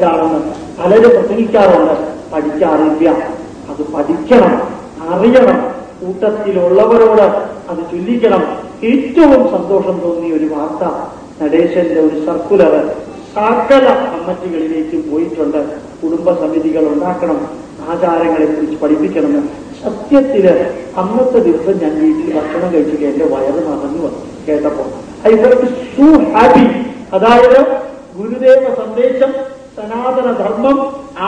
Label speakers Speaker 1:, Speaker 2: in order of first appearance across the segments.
Speaker 1: ാണെന്ന് പലരും പ്രസംഗിക്കാറുണ്ട്. പഠിക്കാറില്ല. അത് പഠിക്കണം, അറിയണം, കൂട്ടത്തിലുള്ളവരോട് അത് ചൊല്ലിക്കണം. ഏറ്റവും സന്തോഷം തോന്നിയ ഒരു വാർത്ത, നടേശന്റെ ഒരു സർക്കുലർ സകല കമ്മിറ്റികളിലേക്കും പോയിട്ടുണ്ട്. കുടുംബസമിതികൾ ഉണ്ടാക്കണം, ആചാരങ്ങളെ കുറിച്ച് പഠിപ്പിക്കണമെന്ന്. സത്യത്തില് അന്നത്തെ ദിവസം ഞാൻ വീട്ടിൽ ഭക്ഷണം കഴിച്ചിട്ട് എന്റെ വയറ് നിറഞ്ഞു വന്നു കേട്ടപ്പോ. I felt so happy. അതായത് ഗുരുദേവ സന്ദേശം, സനാതന ധർമ്മം,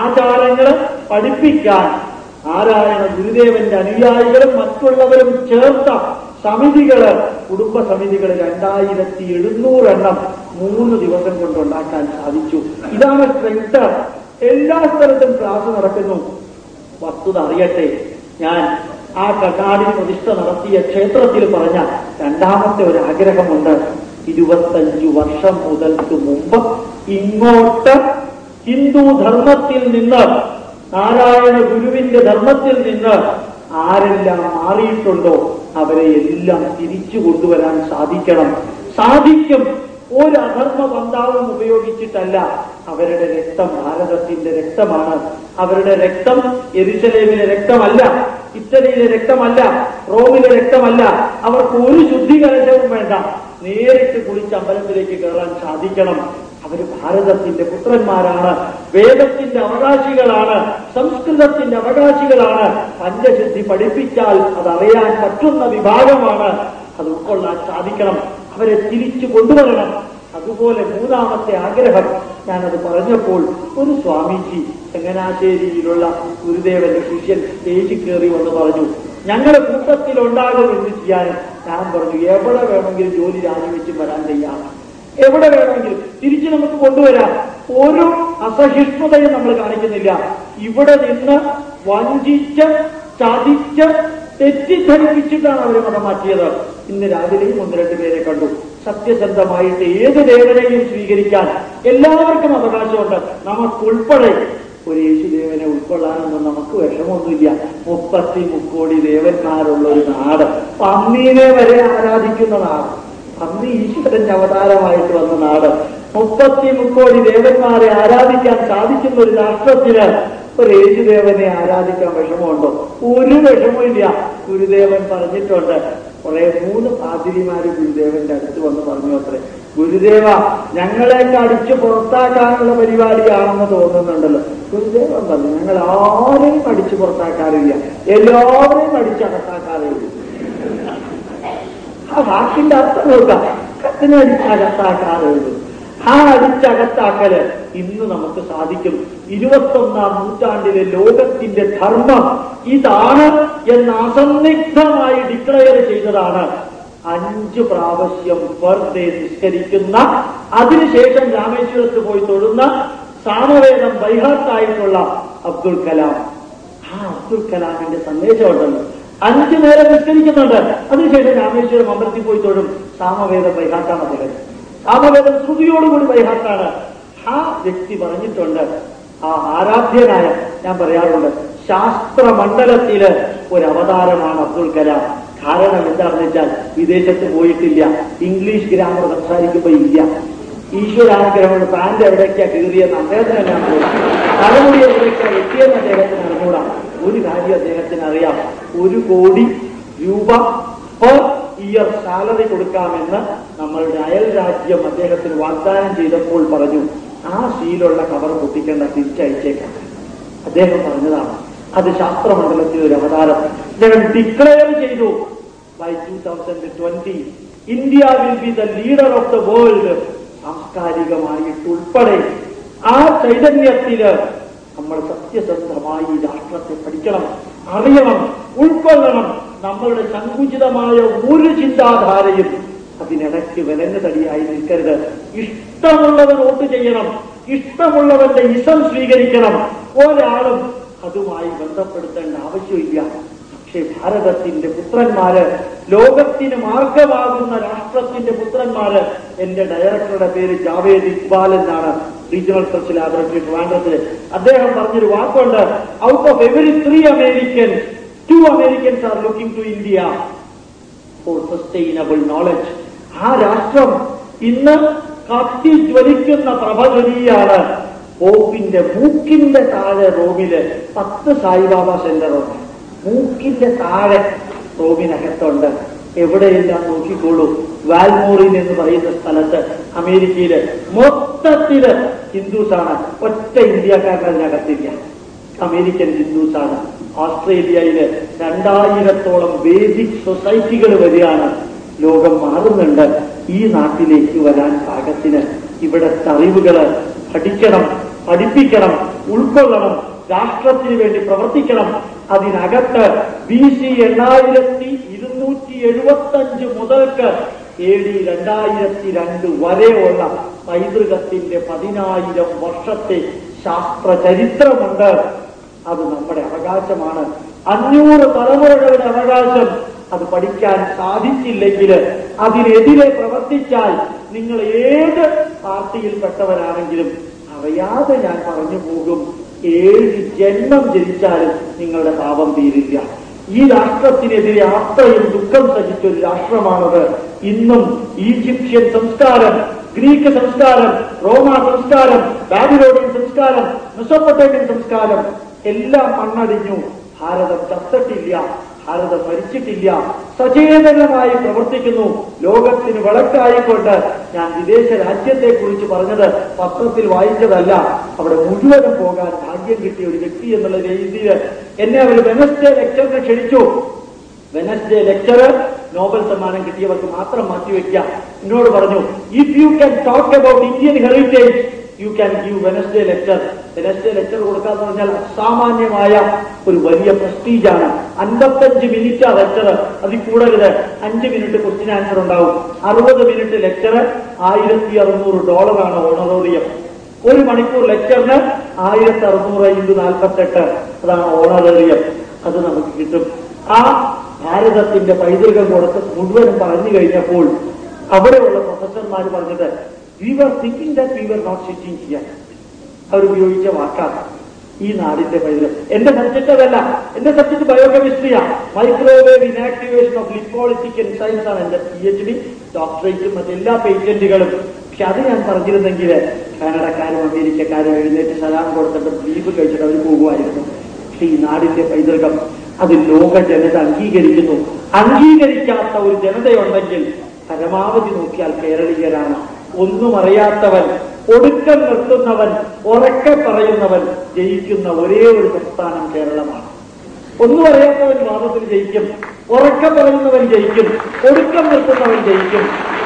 Speaker 1: ആചാരങ്ങള് പഠിപ്പിക്കാൻ നാരായണ ഗുരുദേവന്റെ അനുയായികളും മറ്റുള്ളവരും ചേർത്ത സമിതികള്, കുടുംബ സമിതികൾ 2700 എണ്ണം 3 ദിവസം കൊണ്ടുണ്ടാക്കാൻ സാധിച്ചു. ഇതാണ് സ്ട്രെങ്ത്. എല്ലാ സ്ഥലത്തും ക്ലാസ് നടക്കുന്നു. വസ്തുത അറിയട്ടെ, ഞാൻ ആ കർണാടക പ്രതിഷ്ഠ നടത്തിയ ക്ഷേത്രത്തിൽ പറഞ്ഞ രണ്ടാമത്തെ ഒരു ആഗ്രഹമുണ്ട്. 25 വർഷം മുതൽക്ക് മുമ്പ് ഇങ്ങോട്ട് ഹിന്ദു ധർമ്മത്തിൽ നിന്ന്, നാരായണ ഗുരുവിന്റെ ധർമ്മത്തിൽ നിന്ന് ആരെല്ലാം മാറിയിട്ടുണ്ടോ അവരെ എല്ലാം തിരിച്ചു കൊണ്ടുവരാൻ സാധിക്കണം. സാധിക്കും. ഒരു അധർമ്മ ബന്ധാവും ഉപയോഗിച്ചിട്ടല്ല. അവരുടെ രക്തം ഭാരതത്തിന്റെ രക്തമാണ്. അവരുടെ രക്തം യെരുശലേമിലെ രക്തമല്ല, ഇറ്റലിയിലെ രക്തമല്ല, റോമിലെ രക്തമല്ല. അവർക്ക് ഒരു ശുദ്ധീകരണവും വേണ്ട. നേരിട്ട് കുളിച്ച് അമ്പലത്തിലേക്ക് കയറാൻ സാധിക്കണം. അവർ ഭാരതത്തിന്റെ പുത്രന്മാരാണ്, വേദത്തിന്റെ അവകാശികളാണ്, സംസ്കൃതത്തിന്റെ അവകാശികളാണ്. പഞ്ചശുദ്ധി പഠിപ്പിച്ചാൽ അതറിയാൻ പറ്റുന്ന വിഭാഗമാണ്. അത് ഉൾക്കൊള്ളാൻ സാധിക്കണം. അവരെ തിരിച്ചു കൊണ്ടുവരണം. അതുപോലെ മൂന്നാമത്തെ ആഗ്രഹം, ഞാനത് പറഞ്ഞപ്പോൾ ഒരു സ്വാമിജി ചങ്ങനാശ്ശേരിയിലുള്ള ഗുരുദേവന്റെ ശിഷ്യൻ സ്റ്റേജിൽ കയറി വന്ന് പറഞ്ഞു, ഞങ്ങളുടെ കൂട്ടത്തിലുണ്ടാകും എന്ന് ചെയ്യാൻ. ഞാൻ പറഞ്ഞു, എവിടെ വേണമെങ്കിലും ജോലി രാജിവെച്ച് വരാൻ തയ്യാറാണ്. എവിടെ വേണമെങ്കിലും തിരിച്ച് നമുക്ക് കൊണ്ടുവരാം. ഒരു അസഹിഷ്ണുതയും നമ്മൾ കാണിക്കുന്നില്ല. ഇവിടെ നിന്ന് വഞ്ചിച്ച്, ചതിച്ച്, തെറ്റിദ്ധരിപ്പിച്ചിട്ടാണ് അവർ മതം മാറ്റിയത്. ഇന്ന് രാവിലെയും 1-2 പേരെ കണ്ടു. സത്യസന്ധമായിട്ട് ഏത് ദേവനെയും സ്വീകരിക്കാൻ എല്ലാവർക്കും അവകാശമുണ്ട്. നമുക്കുൾപ്പെടെ ഒരു യേശുദേവനെ ഉൾക്കൊള്ളാനൊന്നും നമുക്ക് വിഷമമൊന്നുമില്ല. 33 കോടി ദേവന്മാരുള്ള ഒരു നാട്, പന്നീനെ വരെ ആരാധിക്കുന്ന നാട്, പന്നി ഈശ്വരന്റെ അവതാരമായിട്ട് വന്ന നാട്, 33 കോടി ദേവന്മാരെ ആരാധിക്കാൻ സാധിക്കുന്ന ഒരു രാഷ്ട്രത്തിന് ഒരു യേശുദേവനെ ആരാധിക്കാൻ വിഷമമുണ്ടോ? ഒരു വിഷമമില്ല. ഗുരുദേവൻ പറഞ്ഞിട്ടുണ്ട്. 3 പാതിരിമാര് ഗുരുദേവന്റെ അടുത്ത് വന്ന് പറഞ്ഞു അത്രേ, ഗുരുദേവ ഞങ്ങളെയൊക്കെ അടിച്ചു പുറത്താക്കാനുള്ള പരിപാടിയാണെന്ന് തോന്നുന്നുണ്ടല്ലോ. ഗുരുദേവൻ പറഞ്ഞു, ഞങ്ങൾ ആരെയും അടിച്ചു പുറത്താക്കാറില്ല, എല്ലാവരെയും അടിച്ചകത്താക്കാറില്ല. ആ വാക്കിന്റെ അർത്ഥം നോക്കാം. കത്തിനടിച്ചകത്താക്കാറുള്ളൂ. ആ അടിച്ചകത്താക്കല് ഇന്ന് നമുക്ക് സാധിക്കും. 21ാം നൂറ്റാണ്ടിലെ ലോകത്തിന്റെ ധർമ്മം ഇതാണ് എന്ന് അസന്നിഗ്ധമായി ഡിക്ലെയർ ചെയ്തതാണ്. 5 പ്രാവശ്യം പെർ ഡേ നിസ്കരിക്കുന്ന, അതിനുശേഷം രാമേശ്വരത്ത് പോയി തൊഴുന്ന, സാമവേദം ബൈഹാർട്ടായിട്ടുള്ള അബ്ദുൽ കലാം. ആ അബ്ദുൽ കലാമിന്റെ സന്ദേശമുണ്ടല്ലോ. 5 നേരം നിസ്കരിക്കുന്നുണ്ട്, അതിനുശേഷം രാമേശ്വരം അമ്പലത്തിൽ പോയി തൊഴും. സാമവേദം ബൈഹാർട്ടാണ് അദ്ദേഹം. സാമവേദം ശ്രുതിയോടുകൂടി ബൈഹാർട്ടാണ്. ആ വ്യക്തി പറഞ്ഞിട്ടുണ്ട്, ആ ആരാധ്യനായ, ഞാൻ പറയാറുണ്ട്, ശാസ്ത്രമണ്ഡലത്തില് ഒരു അവതാരമാണ് അബ്ദുൽ കലാം. കാരണം എന്താണെന്ന് വെച്ചാൽ വിദേശത്ത് പോയിട്ടില്ല, ഇംഗ്ലീഷ് ഗ്രാമർ സംസാരിക്കുമ്പോ ഇല്ല. ഈശ്വരാനുഗ്രഹമുള്ള പാന്റ് എവിടേക്കാ കീറിയെന്ന് അദ്ദേഹത്തിന് തന്നെയാണ് പോയി. തലമുടി എവിടേക്കാ എത്തിയെന്ന് അദ്ദേഹത്തിന് അറിഞ്ഞൂടാ. ഒരു കാര്യം അദ്ദേഹത്തിന് അറിയാം, 1 കോടി രൂപ പെർ ഇയർ സാലറി കൊടുക്കാമെന്ന് നമ്മളുടെ അയൽ രാജ്യം അദ്ദേഹത്തിന് വാഗ്ദാനം ചെയ്തപ്പോൾ പറഞ്ഞു, ആ സീലുള്ള കവർ പൊട്ടിക്കേണ്ട, തിരിച്ചയച്ചേക്കാം. അദ്ദേഹം പറഞ്ഞതാണ്. അത് ശാസ്ത്രമണ്ഡലത്തിൽ ഒരു അവതാരം. അദ്ദേഹം ഡിക്ലെയർ ചെയ്തു, by 2020 India will be the leader of the world. സാംസ്കാരികമായിട്ടുൾപ്പെടെ ആ ചൈതന്യത്തില് നമ്മൾ സത്യസന്ധമായി രാഷ്ട്രത്തെ പഠിക്കണം, അറിയണം, ഉൾക്കൊള്ളണം. നമ്മളുടെ സങ്കുചിതമായ ഒരു ചിന്താധാരയും അതിനിടയ്ക്ക് വിലങ്ങ് തടിയായി നിൽക്കരുത്. ഇഷ്ടമുള്ളവൻ വോട്ട് ചെയ്യണം, ഇഷ്ടമുള്ളവന്റെ ഇസം സ്വീകരിക്കണം. ഒരാളും അതുമായി ബന്ധപ്പെടുത്തേണ്ട ആവശ്യമില്ല. പക്ഷെ ഭാരതത്തിന്റെ പുത്രന്മാര്, ലോകത്തിന് മാർഗമാകുന്ന രാഷ്ട്രത്തിന്റെ പുത്രന്മാര്, എന്റെ ഡയറക്ടറുടെ പേര് ജാവേദ് ഇക്ബാൽ എന്നാണ്, റീജിയണൽ റിസർച്ച് ലാബറട്ടറി ട്രിവാൻഡ്രത്തിൽ. അദ്ദേഹം പറഞ്ഞൊരു വാക്കുണ്ട്, out of every 3 Americans, 2 Americans are looking to India for sustainable knowledge. ആ രാഷ്ട്രം ഇന്ന് കത്തിജ്വലിക്കുന്ന പ്രഭജ്വലിയാണ്. പോപ്പിന്റെ മൂക്കിന്റെ താഴെ റൂമില് 10 സായിബാബ സെന്ററുണ്ട്. മൂക്കിന്റെ താഴെ റൂമിനകത്തുണ്ട്. എവിടെയെല്ലാം നോക്കിക്കോളൂ. വാൽമോറിൻ എന്ന് പറയുന്ന സ്ഥലത്ത് അമേരിക്കയില് മൊത്തത്തില് ഹിന്ദുസാണ്. ഒറ്റ ഇന്ത്യക്കാരൻ അതിനകത്തില്ല. അമേരിക്കൻ ഹിന്ദുസാണ്. ഓസ്ട്രേലിയയില് 2000-ഓളം ബേസിക് സൊസൈറ്റികൾ വരികയാണ്. ലോകം മാറുന്നുണ്ട്. ഈ നാട്ടിലേക്ക് വരാൻ പാകത്തിന് ഇവിടത്തെ അറിവുകള് പഠിക്കണം, പഠിപ്പിക്കണം, ഉൾക്കൊള്ളണം, രാഷ്ട്രത്തിന് വേണ്ടി പ്രവർത്തിക്കണം. അതിനകത്ത് BC 8275 മുതൽക്ക് AD 2002 വരെയുള്ള പൈതൃകത്തിന്റെ 10,000 വർഷത്തെ ശാസ്ത്ര ചരിത്രമുണ്ട്. അത് നമ്മുടെ അവകാശമാണ്. 500 തലമുറകളുടെ അവകാശം. അത് പഠിക്കാൻ സാധിച്ചില്ലെങ്കിൽ, അതിനെതിരെ പ്രവർത്തിച്ചാൽ, നിങ്ങൾ ഏത് പാർട്ടിയിൽപ്പെട്ടവരാണെങ്കിലും അറിയാതെ ഞാൻ പറഞ്ഞു പോകും, 7 ജന്മം ജനിച്ചാലും നിങ്ങളുടെ പാപം തീരില്ല. ഈ രാഷ്ട്രത്തിനെതിരെ അത്രയും ദുഃഖം സഹിച്ചൊരു രാഷ്ട്രമാണത്. ഇന്നും ഈജിപ്ഷ്യൻ സംസ്കാരം, ഗ്രീക്ക് സംസ്കാരം, റോമ സംസ്കാരം, ബാബിലോണിയൻ സംസ്കാരം, മെസോപ്പൊട്ടേമിയൻ സംസ്കാരം എല്ലാം മണ്ണടിഞ്ഞു. ഭാരതം ചത്തിട്ടില്ല, ഭാരതം മരിച്ചിട്ടില്ല. സചേതനമായി പ്രവർത്തിക്കുന്നു. ലോകത്തിന് വിളക്കായിക്കൊണ്ട്. ഞാൻ വിദേശ രാജ്യത്തെക്കുറിച്ച് പറഞ്ഞത് പത്രത്തിൽ വായിച്ചതല്ല. അവിടെ മുഴുവനും പോകാൻ ഭാഗ്യം കിട്ടിയ ഒരു വ്യക്തി എന്നുള്ള രീതിയിൽ എന്നെ അവർ വെനസ്ഡേ ലെക്ചറിന് ക്ഷണിച്ചു. വെനസ്ഡേ ലെക്ചർ നോബൽ സമ്മാനം കിട്ടിയവർക്ക് മാത്രം മാറ്റിവെക്കാം. എന്നോട് പറഞ്ഞു, if you can talk about Indian heritage you can give Wednesday lecture. Wednesday lecture കൊടുക്കാന്ന് പറഞ്ഞാൽ അസാമാന്യമായ ഒരു വലിയ പ്രസ്റ്റീജാണ്. 55 മിനിറ്റ് ലെക്ചർ, അതിൽ കൂടരുത്. 5 മിനിറ്റ് ക്വസ്റ്റ്യൻ ആൻസർ ഉണ്ടാവും. 60 മിനിറ്റ് ലെക്ചർ $1,600 ഓണറോറിയം. 1 മണിക്കൂർ ലെക്ചറിന് 1600 × 48 അതാണ് ഓണറോറിയം. അത് നമുക്ക് കിട്ടും. ആ ഭാരതത്തിന്റെ പൈതൃകം കൊടുത്ത് മുഴുവനും പറഞ്ഞു കഴിഞ്ഞപ്പോൾ അവിടെയുള്ള പ്രൊഫസർമാർ പറഞ്ഞത്, we were thinking that we were not sitting here. അവരുപയോഗിച്ച വാക്കാണ് ഈ നാടിന്റെ പൈതൃകം. എന്റെ സബ്ജക്ട് അതല്ല. എന്റെ സബ്ജക്ട് ബയോകെമിസ്ട്രിയാണ്. Microwave inactivation of lipolytic enzymes ആണ് എന്റെ PhD, ഡോക്ടറേറ്റും മറ്റെല്ലാ പേറ്റന്റുകളും. പക്ഷെ അത് ഞാൻ പറഞ്ഞിരുന്നെങ്കിൽ കാനഡക്കാരും അമേരിക്കക്കാരും എഴുന്നേറ്റ് സലാം കൊടുത്തിട്ട് ബീഫ് കഴിച്ചിട്ട് അവർ പോകുമായിരുന്നു. പക്ഷെ ഈ നാടിന്റെ പൈതൃകം അത് ലോക ജനത അംഗീകരിക്കുന്നു. അംഗീകരിക്കാത്ത ഒരു ജനതയുണ്ടെങ്കിൽ പരമാവധി നോക്കിയാൽ കേരളീയരാണ്. ഒന്നും അറിയാത്തവൻ, ഒടുക്കം നിർത്തുന്നവൻ, ഉറക്കെ പറയുന്നവൻ ജയിക്കുന്ന ഒരേ ഒരു സംസ്ഥാനം കേരളമാണ്. ഒന്നും അറിയാത്തവൻ വാദത്തിൽ ജയിക്കും, ഉറക്കെ പറയുന്നവൻ ജയിക്കും, ഒടുക്കം നിർത്തുന്നവൻ ജയിക്കും.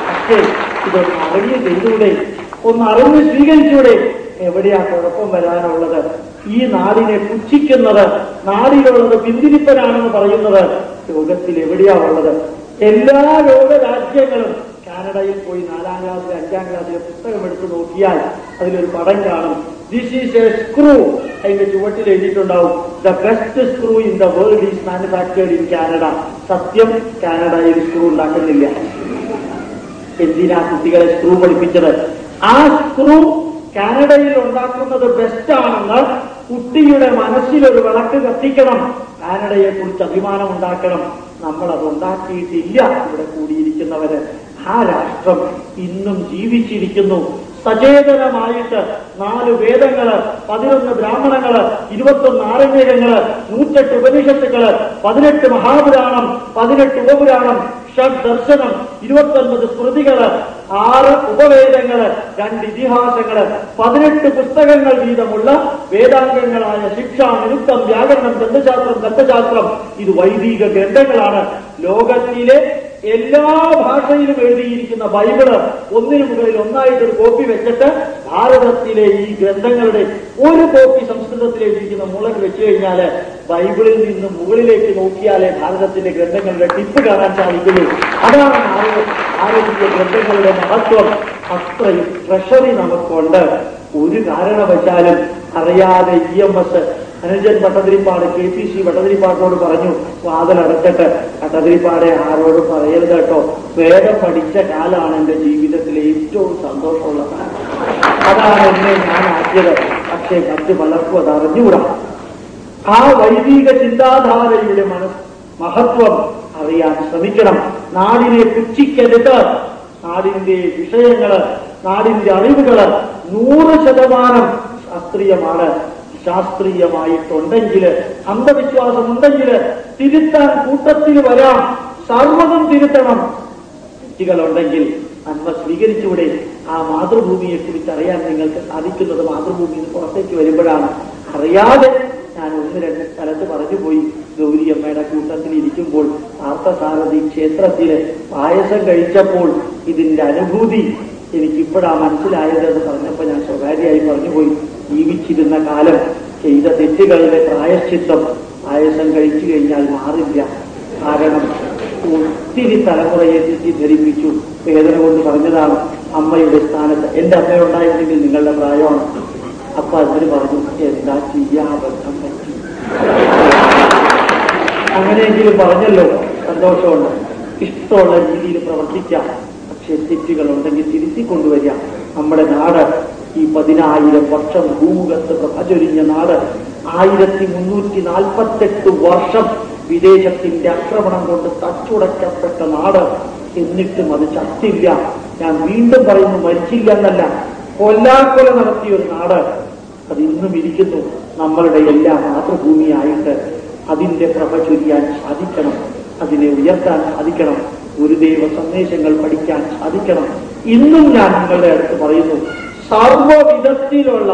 Speaker 1: പക്ഷേ ഇതൊന്ന് അറിഞ്ഞ് ചെയ്തൂടെ, ഒന്ന് അറിഞ്ഞ് സ്വീകരിച്ചൂടെ? എവിടെയാ കുഴപ്പം വരാനുള്ളത്? ഈ നാടിനെ പുച്ഛിക്കുന്നത്, നാടിലുള്ളത് പിന്തിരിപ്പനാണെന്ന് പറയുന്നത് ലോകത്തിൽ എവിടെയാ ഉള്ളത്? എല്ലാ ലോക രാജ്യങ്ങളും കാനഡയിൽ പോയി 4ാം ക്ലാസ്സിൽ 5ാം ക്ലാസ്സിലെ പുസ്തകം എടുത്ത് നോക്കിയാൽ അതിലൊരു പടം കാണും. This is a screw. അതിന്റെ ചുവട്ടിൽ എഴുതിയിട്ടുണ്ടാവും, the best screw in the world is manufactured in Canada. സത്യം, കാനഡയിൽ സ്ക്രൂ ഉണ്ടാക്കുന്നില്ല. എന്തിനാ കുട്ടികളെ സ്ക്രൂ പഠിപ്പിച്ചത്? ആ സ്ക്രൂ കാനഡയിൽ ഉണ്ടാക്കുന്നത് ബെസ്റ്റാണെന്ന് കുട്ടിയുടെ മനസ്സിലൊരു വിളക്ക് കത്തിക്കണം. കാനഡയെ കുറിച്ച് അഭിമാനം ഉണ്ടാക്കണം. നമ്മളത് ഉണ്ടാക്കിയിട്ടില്ല. ഇവിടെ കൂടിയിരിക്കുന്നവര് ആ രാഷ്ട്രം ഇന്നും ജീവിച്ചിരിക്കുന്നു. സചേതനമായിട്ട് 4 വേദങ്ങള്, 11 ബ്രാഹ്മണങ്ങള്, 21 ആരണ്യകങ്ങള്, 108 ഉപനിഷത്തുക്കള്, 18 മഹാപുരാണം, 18 ഉപപുരാണം, ഷഡ് ദർശനം, 29 സ്മൃതികള്, 6 ഉപവേദങ്ങള്, 2 ഇതിഹാസങ്ങള്, 18 പുസ്തകങ്ങൾ വീതമുള്ള വേദാംഗങ്ങളായ ശിക്ഷ, നിരുക്തം, വ്യാകരണം, ദന്തശാസ്ത്രം. ഇത് വൈദിക ഗ്രന്ഥങ്ങളാണ്. ലോകത്തിലെ എല്ലാ ഭാഷയിലും എഴുതിയിരിക്കുന്ന ബൈബിള് ഒന്നിനു മുകളിൽ ഒന്നായിട്ടൊരു കോപ്പി വെച്ചിട്ട് ഭാരതത്തിലെ ഈ ഗ്രന്ഥങ്ങളുടെ ഒരു കോപ്പി സംസ്കൃതത്തിൽ എഴുതിയിരിക്കുന്ന മുകളിൽ വെച്ചു കഴിഞ്ഞാല് ബൈബിളിൽ നിന്ന് മുകളിലേക്ക് നോക്കിയാലേ ഭാരതത്തിന്റെ ഗ്രന്ഥങ്ങളുടെ ടിപ്പ് കാണാൻ സാധിക്കുള്ളൂ. അതാണ് ഭാരതീയ ഗ്രന്ഥങ്ങളുടെ മഹത്വം. അത്രയും ട്രഷറി നമുക്കുണ്ട്. ഒരു കാരണവശാലും അറിയാതെ EMS അനുജൻ ഭട്ടതിരിപ്പാട് KPC ഭട്ടതിരിപ്പാടിനോട് പറഞ്ഞു, വാതിലടച്ചിട്ട്, ഭട്ടതിരിപ്പാടെ ആരോടും പറയരുത് കേട്ടോ, വേഗം പഠിച്ച കാലാണ് എന്റെ ജീവിതത്തിലെ ഏറ്റവും സന്തോഷമുള്ള കാലം. അതാണ് എന്നെ ഞാൻ ആക്കിയത്. പക്ഷേ മറ്റു പലർക്കും അത് അറിഞ്ഞുകൂടാ. ആ വൈദിക ചിന്താധാരയുടെ മഹത്വം അറിയാൻ ശ്രമിക്കണം. നാടിനെ പുച്ഛിക്കരുത്. നാടിന്റെ വിഷയങ്ങള്, നാടിന്റെ അറിവുകള് 100% ശാസ്ത്രീയമാണ്. ശാസ്ത്രീയമായിട്ടുണ്ടെങ്കിൽ, അന്ധവിശ്വാസമുണ്ടെങ്കിൽ തിരുത്താൻ കൂട്ടത്തിൽ വരാം. സർവ്വതും തിരുത്തണം. തെറ്റുകളുണ്ടെങ്കിൽ നന്മ സ്വീകരിച്ചുകൂടെ? ആ മാതൃഭൂമിയെ കുറിച്ച് അറിയാൻ നിങ്ങൾക്ക് സാധിക്കുന്നത് മാതൃഭൂമിയിൽ പുറത്തേക്ക് വരുമ്പോഴാണ്. അറിയാതെ ഞാൻ ഒന്ന് രണ്ട് സ്ഥലത്ത് പറഞ്ഞുപോയി. ഗൗരിയമ്മയുടെ കൂട്ടത്തിൽ ഇരിക്കുമ്പോൾ പാർത്ഥസാരഥി ക്ഷേത്രത്തില് പായസം കഴിച്ചപ്പോൾ ഇതിന്റെ അനുഭൂതി എനിക്കിപ്പോഴാ മനസ്സിലായതെന്ന് പറഞ്ഞപ്പോൾ ഞാൻ സ്വകാര്യമായി പറഞ്ഞുപോയി. ജീവിച്ചിരുന്ന കാലം ചെയ്ത തെറ്റുകളുടെ പ്രായശ്ചിത്തം പായസം കഴിച്ചു കഴിഞ്ഞാൽ മാറില്ല. കാരണം ഒത്തിരി തലമുറയെ തെറ്റിദ്ധരിപ്പിച്ചു. വേദന കൊണ്ട് പറഞ്ഞതാണ്. അമ്മയുടെ സ്ഥാനത്ത് എന്റെ അമ്മയുണ്ടായിരുന്നെങ്കിൽ നിങ്ങളുടെ പ്രായമാണ്. അപ്പൊ അതിന് പറഞ്ഞു, എന്താ ചെയ്യാ, അബദ്ധം പറ്റി. അങ്ങനെയെങ്കിലും പറഞ്ഞല്ലോ, സന്തോഷമുണ്ട്. ഇഷ്ടമുള്ള രീതിയിൽ പ്രവർത്തിക്കാം. പക്ഷെ തെറ്റുകളുണ്ടെങ്കിൽ തിരുത്തിക്കൊണ്ടുവരിക. നമ്മുടെ നാട് ഈ 10,000 വർഷം ഭൂമുഖത്ത് പ്രചൊരിഞ്ഞ നാട്, 1348 വർഷം വിദേശത്തിന്റെ ആക്രമണം കൊണ്ട് തച്ചുടയ്ക്കപ്പെട്ട നാട്. എന്നിട്ടും അത് ചത്തില്ല. ഞാൻ വീണ്ടും പറയുന്നു, മരിച്ചില്ല എന്നല്ല, കൊല്ലാക്കൊല നടത്തിയൊരു നാട്. അത് ഇന്നും ഇരിക്കുന്നു. നമ്മളുടെ എല്ലാ മാതൃഭൂമിയായിട്ട് അതിന്റെ പ്രഭ ചൊരിയാൻ സാധിക്കണം. അതിനെ ഉയർത്താൻ സാധിക്കണം. ഗുരുദേവ സന്ദേശങ്ങൾ പഠിക്കാൻ സാധിക്കണം. ഇന്നും ഞാൻ നിങ്ങളുടെ അടുത്ത് പറയുന്നു, സർവ്വവിധത്തിലുള്ള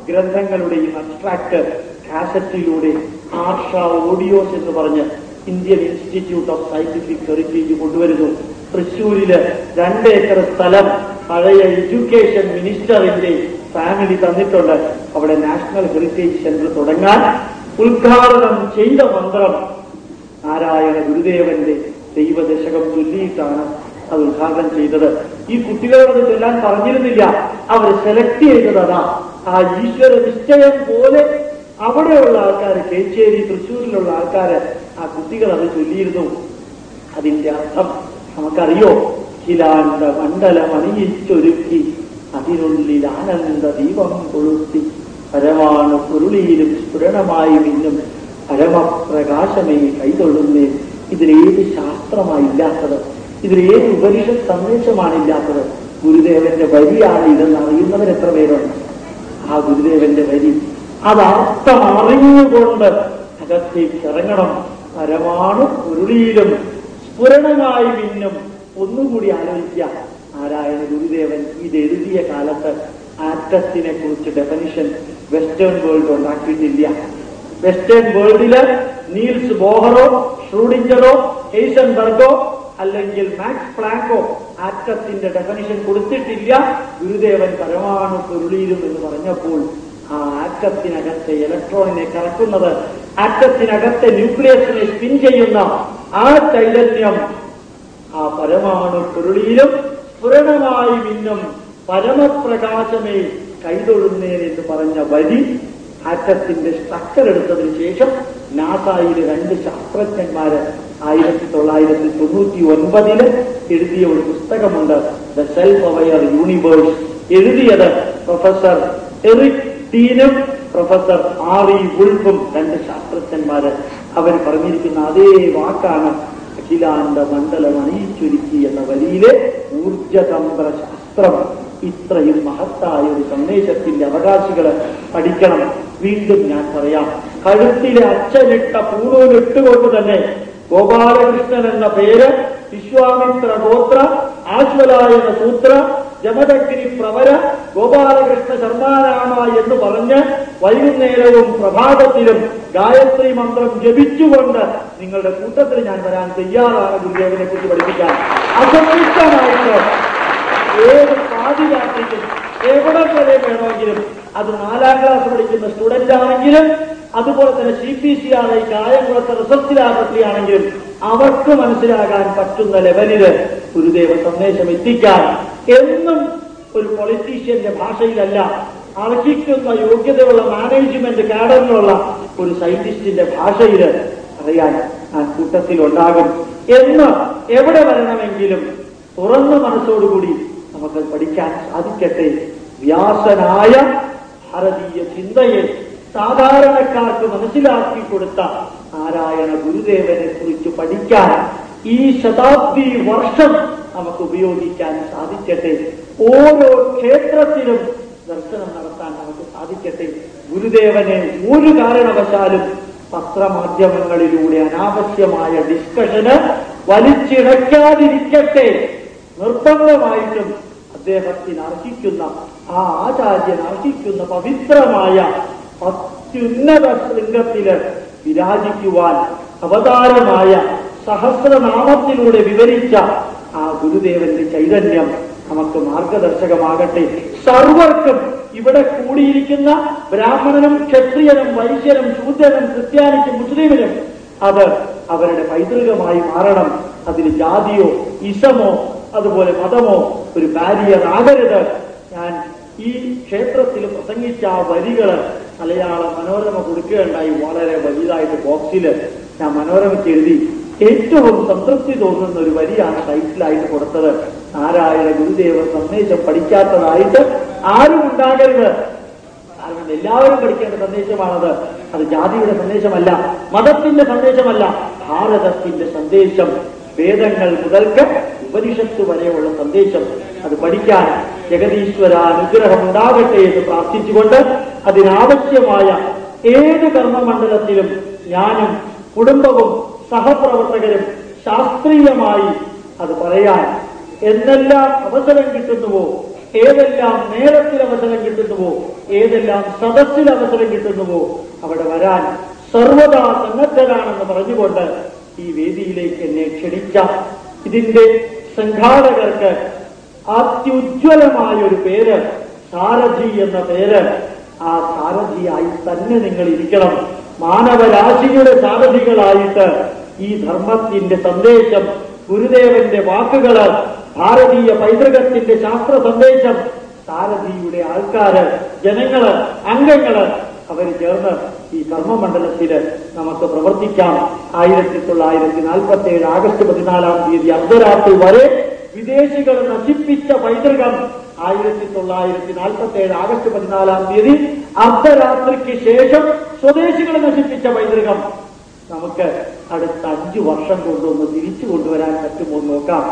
Speaker 1: ഗ്രന്ഥങ്ങളുടെയും അബ്സ്ട്രാക്ട് കാസറ്റിലൂടെ ആർഷ ഓഡിയോസ് എന്ന് പറഞ്ഞ് Indian institute of scientific heritage കൊണ്ടുവരുന്നു. തൃശ്ശൂരില് 2 ഏക്കർ സ്ഥലം പഴയ എഡ്യൂക്കേഷൻ മിനിസ്റ്ററിന്റെ ഫാമിലി തന്നിട്ടുണ്ട്. അവിടെ നാഷണൽ ഹെറിറ്റേജ് സെന്റർ തുടങ്ങാൻ ഉദ്ഘാടനം ചെയ്ത മന്ത്രം നാരായണ ഗുരുദേവന്റെ ദൈവദശകം ചൊല്ലിയിട്ടാണ് അത് ഉദ്ഘാടനം ചെയ്തത്. ഈ കുട്ടികളോട് ചൊല്ലാൻ പറഞ്ഞിരുന്നില്ല. അവർ സെലക്ട് ചെയ്തതാ. ആ ഈശ്വര നിശ്ചയം പോലെ അവിടെയുള്ള ആൾക്കാർ, കേച്ചേരി തൃശ്ശൂരിലുള്ള ആൾക്കാര്, ആ കുട്ടികൾ അത് ചൊല്ലിയിരുന്നു. അതിന്റെ അർത്ഥം നമുക്കറിയോ? കിലാണ്ട മണ്ഡലമണിയിച്ചൊരുക്കി അതിനുള്ളിൽ ആനന്ദ ദീപം കൊളുത്തി പരമാണു പൊരുളിയിലും സ്ഫുരണമായി മിന്നും പരമപ്രകാശമേ കൈതൊള്ളുന്നേ. ഇതിലേത് ശാസ്ത്രമായില്ലാത്തത്? ഇതിലേത് ഉപനിഷത്ത് സന്ദേശമാണില്ലാത്തത്? ഗുരുദേവന്റെ വരിയാണ് ഇതെന്ന് അറിയുന്നവർ എത്ര പേരുണ്ട്? ആ ഗുരുദേവന്റെ വരി അതർത്ഥം അറിഞ്ഞുകൊണ്ട് അകത്തേക്ക് ഇറങ്ങണം. പരമാണു പൊരുളിയിലും സ്ഫുരണമായി മിന്നും. ഒന്നുകൂടി ആലോചിക്കുക. നാരായണ ഗുരുദേവൻ ഇതെഴുതിയ കാലത്ത് ആറ്റത്തിനെ കുറിച്ച് ഡെഫിനിഷൻ വെസ്റ്റേൺ വേൾഡ് ഉണ്ടാക്കിയിട്ടില്ല. വെസ്റ്റേൺ വേൾഡില് നീൽസ് ബോഹറോ, ഷ്രൂഡിഞ്ചറോ, ഹെയ്സൻബർഗോ അല്ലെങ്കിൽ മാക്സ് പ്ലാങ്കോ ആറ്റത്തിന്റെ ഡെഫിനിഷൻ കൊടുത്തിട്ടില്ല. ഗുരുദേവൻ പരമാണു പൊരുളിയിലും എന്ന് പറഞ്ഞപ്പോൾ ആ ആറ്റത്തിനകത്തെ ഇലക്ട്രോണിനെ കറക്കുന്നത്, ആറ്റത്തിനകത്തെ ന്യൂക്ലിയസിനെ സ്പിൻ ചെയ്യുന്ന ആ ചൈതന്യം ആ പരമാണു പൊരുളിയിലും സ്ഫുരണമായി മിന്നും പരമപ്രകാശമേ കൈതൊഴുന്നേൻ എന്ന് പറഞ്ഞ വരി ആറ്റത്തിന്റെ സ്ട്രക്ചർ എടുത്തതിന് ശേഷം നാസായിലെ 2 ശാസ്ത്രജ്ഞന്മാര് 1999 എഴുതിയ ഒരു പുസ്തകമുണ്ട്, ദ സെൽഫ് അവെയർ യൂണിവേഴ്സ്. എഴുതിയത് പ്രൊഫസർ എറിക് ഡീനും പ്രൊഫസർ ആർ.ഇ. വുൾഫും, 2 ശാസ്ത്രജ്ഞന്മാര്. അവർ പറഞ്ഞിരിക്കുന്ന അതേ വാക്കാണ് അഖിലാണ്ട മണ്ഡലം അണിയിച്ചൊരുക്കി എന്ന വരിയിലെ ഊർജതന്ത്ര ശാസ്ത്രം. ഇത്രയും മഹത്തായ ഒരു സന്ദേശത്തിന്റെ അവകാശികള് പഠിക്കണം. വീണ്ടും ഞാൻ പറയാം, കഴുത്തിലെ അച്ഛനിട്ട പൂണൂലിട്ടുകൊണ്ട് തന്നെ ഗോപാലകൃഷ്ണൻ എന്ന പേര്, വിശ്വാമിത്ര ഗോത്ര, ആശ്വലായന സൂത്ര, ജമദഗ്നി പ്രവര, ഗോപാലകൃഷ്ണ ശർമാരാമ എന്ന് പറഞ്ഞ് വൈകുന്നേരവും പ്രഭാതത്തിലും ഗായത്രി മന്ത്രം ജപിച്ചുകൊണ്ട് നിങ്ങളുടെ കൂട്ടത്തിൽ ഞാൻ വരാൻ തയ്യാറാണ്. ഗുരുദേവനെ കുറിച്ച് പഠിപ്പിക്കാൻ അസംതൃപ്തമായിട്ട് ഏത് പാതിരാത്രിക്കും എവിടെ വരെ വേണമെങ്കിലും, അത് 4ാം ക്ലാസ് പഠിക്കുന്ന സ്റ്റുഡന്റ് ആണെങ്കിലും, അതുപോലെ തന്നെ CPCR കായംകുളത്തെ റിസർച്ച് ലാബറട്ടറി ആണെങ്കിലും അവർക്ക് മനസ്സിലാകാൻ പറ്റുന്ന ലെവലില് ഗുരുദേവ സന്ദേശം എത്തിക്കാൻ എന്നും ഒരു പൊളിറ്റീഷ്യന്റെ ഭാഷയിലല്ല, അർഹിക്കുന്ന യോഗ്യതയുള്ള മാനേജ്മെന്റ് കാഡറിലുള്ള ഒരു സയന്റിസ്റ്റിന്റെ ഭാഷയിൽ അറിയാൻ ഞാൻ കൂട്ടത്തിലുണ്ടാകും എന്ന് എവിടെ വരണമെങ്കിലും തുറന്ന മനസ്സോടുകൂടി നമുക്ക് പഠിക്കാൻ സാധിക്കട്ടെ. വ്യാസനായ ഭാരതീയ ചിന്തയെ സാധാരണക്കാർക്ക് മനസ്സിലാക്കി കൊടുത്ത നാരായണ ഗുരുദേവനെ കുറിച്ച് പഠിക്കാൻ ഈ ശതാബ്ദി വർഷം നമുക്ക് ഉപയോഗിക്കാൻ സാധിക്കട്ടെ. ഓരോ ക്ഷേത്രത്തിലും ദർശനം നടത്താൻ നമുക്ക് സാധിക്കട്ടെ. ഗുരുദേവനെ ഒരു കാരണവശാലും പത്രമാധ്യമങ്ങളിലൂടെ അനാവശ്യമായ ഡിസ്കഷന് വലിച്ചിഴക്കാതിരിക്കട്ടെ. നിർബന്ധമായിട്ടും അദ്ദേഹത്തിന് അർഹിക്കുന്ന, ആ ആചാര്യൻ അർഹിക്കുന്ന പവിത്രമായ അത്യുന്നത ശൃംഗത്തില് വിരാജിക്കുവാൻ അവതാരമായ സഹസ്രനാമത്തിലൂടെ വിവരിച്ച ആ ഗുരുദേവന്റെ ചൈതന്യം നമുക്ക് മാർഗദർശകമാകട്ടെ. സർവർക്കും, ഇവിടെ കൂടിയിരിക്കുന്ന ബ്രാഹ്മണനും ക്ഷത്രിയനും വൈശ്യനും ശൂദ്രനും ക്രിസ്ത്യാനിക്കും മുസ്ലിമിനും അത് അവരുടെ പൈതൃകമായി മാറണം. അതിൽ ജാതിയോ ഇസമോ അതുപോലെ മതമോ ഒരു ബാരിയർ ആകരുത്. ഞാൻ ഈ ക്ഷേത്രത്തിൽ പ്രസംഗിച്ച ആ വരികള് മലയാള മനോരമ കൊടുക്കുകയുണ്ടായി. വളരെ വലുതായിട്ട് ബോക്സില് ഞാൻ മനോരമയ്ക്ക് എഴുതി. ഏറ്റവും സംതൃപ്തി തോന്നുന്ന ഒരു വരിയാണ് ടൈറ്റിലായിട്ട് കൊടുത്തത്. നാരായണ ഗുരുദേവ സന്ദേശം പഠിക്കാത്തതായിട്ട് ആരും ഉണ്ടാകരുത്. കാരണം എല്ലാവരും പഠിക്കേണ്ട സന്ദേശമാണത്. അത് ജാതിയുടെ സന്ദേശമല്ല, മതത്തിന്റെ സന്ദേശമല്ല, ഭാരതത്തിന്റെ സന്ദേശം. വേദങ്ങൾ മുതൽക്ക് ഉപനിഷത്ത് വരെയുള്ള സന്ദേശം അത് പഠിക്കാൻ ജഗതീശ്വര അനുഗ്രഹം ഉണ്ടാകട്ടെ എന്ന് പ്രാർത്ഥിച്ചുകൊണ്ട് അതിനാവശ്യമായ ഏത് കർമ്മമണ്ഡലത്തിലും ഞാനും കുടുംബവും സഹപ്രവർത്തകരും ശാസ്ത്രീയമായി അത് പറയാൻ എന്നെല്ലാം അവസരം കിട്ടുന്നുവോ, ഏതെല്ലാം നേരത്തിൽ അവസരം കിട്ടുന്നുവോ, ഏതെല്ലാം സദസ്സിൽ അവസരം കിട്ടുന്നുവോ അവിടെ വരാൻ സർവദാ സന്നദ്ധരാണെന്ന് പറഞ്ഞുകൊണ്ട് ഈ വേദിയിലേക്ക് എന്നെ ക്ഷണിച്ച ഇതിന്റെ സംഘാടകർക്ക് അത്യുജ്വലമായ ഒരു പേര്, സാരഥി എന്ന പേര്. ആ സാരഥിയായി തന്നെ നിങ്ങൾ ഇരിക്കണം. മാനവരാശിയുടെ സാരഥികളായിട്ട് ഈ ധർമ്മത്തിന്റെ സന്ദേശം, ഗുരുദേവന്റെ വാക്കുകള്, ഭാരതീയ പൈതൃകത്തിന്റെ ശാസ്ത്ര സന്ദേശം, സാരഥിയുടെ ആൾക്കാര്, ജനങ്ങള്, അംഗങ്ങള് അവര് ചേർന്ന് ഈ കർമ്മമണ്ഡലത്തില് നമുക്ക് പ്രവർത്തിക്കാം. 1947 ആഗസ്റ്റ് 14 അർദ്ധരാത്രി വരെ വിദേശികൾ നശിപ്പിച്ച പൈതൃകം 1947 ആഗസ്റ്റ് 14 അർദ്ധരാത്രിക്ക് ശേഷം സ്വദേശികൾ നശിപ്പിച്ച പൈതൃകം നമുക്ക് അടുത്ത 5 വർഷം കൊണ്ടൊന്ന് തിരിച്ചു കൊണ്ടുവരാൻ പറ്റുമോ നോക്കാം.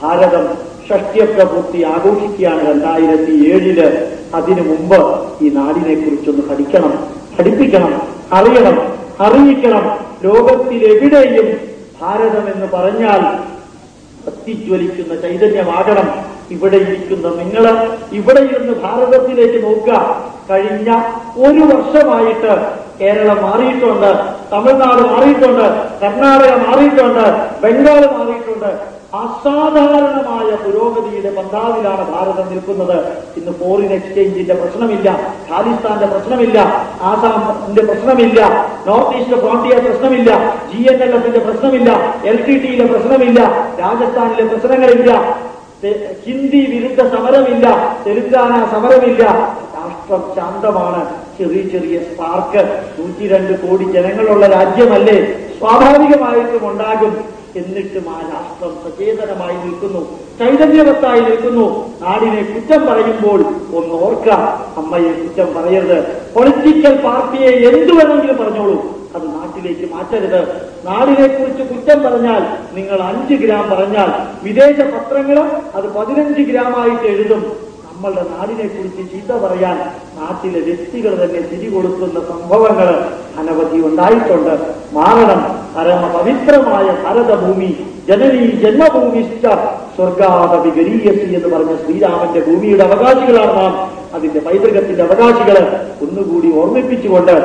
Speaker 1: ഭാരതം ഷഷ്ട്യപ്രപൂർത്തി ആഘോഷിക്കുകയാണ് 2007. അതിനു മുമ്പ് ഈ നാടിനെ കുറിച്ചൊന്ന് പഠിക്കണം, പഠിപ്പിക്കണം, അറിയണം, അറിയിക്കണം. ലോകത്തിലെവിടെയും ഭാരതം എന്ന് പറഞ്ഞാൽ കത്തിജ്വലിക്കുന്ന ചൈതന്യമാകണം. ഇവിടെ ഇരിക്കുന്ന നിങ്ങള് ഇവിടെ ഇരുന്ന് ഭാരതത്തിലേക്ക് നോക്കുക. കഴിഞ്ഞ 1 വർഷമായിട്ട് കേരളം മാറിയിട്ടുണ്ട്, തമിഴ്നാട് മാറിയിട്ടുണ്ട്, കർണാടക മാറിയിട്ടുണ്ട്, ബംഗാൾ മാറിയിട്ടുണ്ട്. അസാധാരണമായ പുരോഗതിയുടെ പന്താവിലാണ് ഭാരതം നിൽക്കുന്നത്. ഇന്ന് ഫോറിൻ എക്സ്ചേഞ്ചിന്റെ പ്രശ്നമില്ല, ഖാലിസ്ഥാന്റെ പ്രശ്നമില്ല, ആസാമിന്റെ പ്രശ്നമില്ല, നോർത്ത് ഈസ്റ്റ് ഫ്രോണ്ടിയർ പ്രശ്നമില്ല, GNLFന്റെ പ്രശ്നമില്ല, LTTയിലെ പ്രശ്നമില്ല, രാജസ്ഥാനിലെ പ്രശ്നങ്ങളില്ല, ഹിന്ദി വിരുദ്ധ സമരമില്ല, തെലുങ്കാന സമരമില്ല. രാഷ്ട്രം ശാന്തമാണ്. ചെറിയ ചെറിയ സ്പാർക്ക്. 102 കോടി ജനങ്ങളുള്ള രാജ്യമല്ലേ, സ്വാഭാവികമായിട്ടും ഉണ്ടാകും. എന്നിട്ടും ആ രാഷ്ട്രം സചേതനമായി നിൽക്കുന്നു, ചൈതന്യവത്തായി നിൽക്കുന്നു. നാടിനെ കുറ്റം പറയുമ്പോൾ ഒന്ന് ഓർക്കാം, അമ്മയെ കുറ്റം പറയരുത്. പൊളിറ്റിക്കൽ പാർട്ടിയെ എന്തു വേണമെങ്കിലും പറഞ്ഞോളൂ, അത് നാട്ടിലേക്ക് മാറ്റരുത്. നാടിനെ കുറിച്ച് കുറ്റം പറഞ്ഞാൽ നിങ്ങൾ 5 ഗ്രാം പറഞ്ഞാൽ വിദേശ പത്രങ്ങൾ അത് 15 ഗ്രാമായിട്ട് എഴുതും. നമ്മളുടെ നാടിനെ കുറിച്ച് ചീത്ത പറയാൻ നാട്ടിലെ വ്യക്തികൾ തന്നെ തിരികൊടുക്കുന്ന സംഭവങ്ങൾ അനവധി ഉണ്ടായിട്ടുണ്ട്. മാറണം. പരമ പവിത്രമായ ഭാരതഭൂമി, ജനനീ ജന്മഭൂമിശ്ച സ്വർഗാദപി ഗരീയസി എന്ന് പറഞ്ഞ ശ്രീരാമന്റെ ഭൂമിയുടെ അവകാശികളാണ് നാം. അതിന്റെ പൈതൃകത്തിന്റെ അവകാശികള് ഒന്നുകൂടി ഓർമ്മിപ്പിച്ചുകൊണ്ട്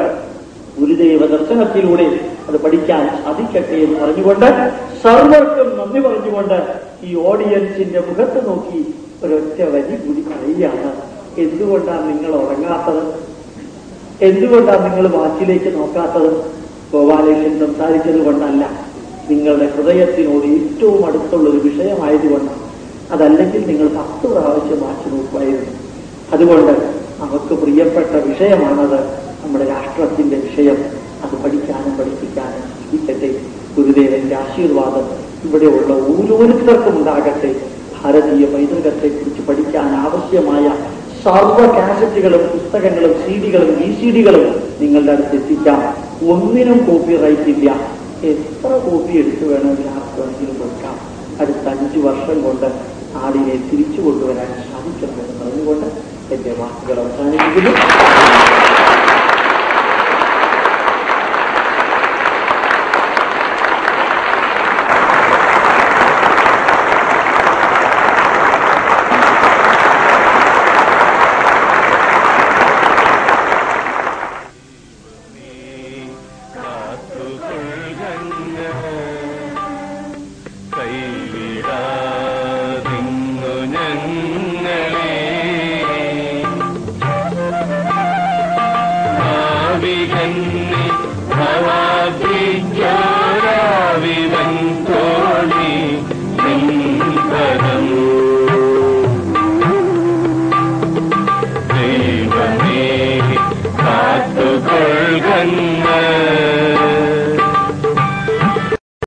Speaker 1: ഗുരുദേവ ദർശനത്തിലൂടെ അത് പഠിക്കാൻ സാധിക്കട്ടെ എന്ന് പറഞ്ഞുകൊണ്ട് സർവർക്കും നന്ദി പറഞ്ഞുകൊണ്ട് ഈ ഓഡിയൻസിന്റെ മുഖത്ത് നോക്കി ഒരൊറ്റ വരി കൂടി പറയുകയാണ്. എന്തുകൊണ്ടാണ് നിങ്ങൾ ഉറങ്ങാത്തത്? എന്തുകൊണ്ടാണ് നിങ്ങൾ വാച്ചിലേക്ക് നോക്കാത്തത്? ഗോപാലകൃഷ്ണൻ സംസാരിച്ചത് കൊണ്ടല്ല, നിങ്ങളുടെ ഹൃദയത്തിനോട് ഏറ്റവും അടുത്തുള്ളൊരു വിഷയമായതുകൊണ്ടാണ്. അതല്ലെങ്കിൽ നിങ്ങൾ 10 പ്രാവശ്യം വാച്ച് നോക്കുമായിരുന്നു. അതുകൊണ്ട് നമുക്ക് പ്രിയപ്പെട്ട വിഷയമാണത്, നമ്മുടെ രാഷ്ട്രത്തിന്റെ വിഷയം. അത് പഠിക്കാനും പഠിപ്പിക്കാനും സാധിക്കട്ടെ. ഗുരുദേവന്റെ ആശീർവാദം ഇവിടെയുള്ള ഓരോരുത്തർക്കും ഉണ്ടാകട്ടെ. ഭാരതീയ പൈതൃകത്തെക്കുറിച്ച് പഠിക്കാൻ ആവശ്യമായ സർവ്വ കാസറ്റുകളും പുസ്തകങ്ങളും CD-കളും VCD-കളും നിങ്ങളുടെ അടുത്ത് എത്തിക്കാം. ഒന്നിനും കോപ്പിറൈറ്റ് ഇല്ല. എത്ര കോപ്പി എടുത്തു വേണമെങ്കിൽ ആർക്കെങ്കിലും കൊടുക്കാം. അടുത്ത 5 വർഷം കൊണ്ട് നാടിനെ തിരിച്ചു കൊണ്ടുവരാൻ സാധിക്കണമെന്ന് പറഞ്ഞുകൊണ്ട് എന്റെ വാക്കുകൾ അവസാനിപ്പിക്കുന്നു.
Speaker 2: കൈവിടാതിങ്ങു ഞങ്ങൾ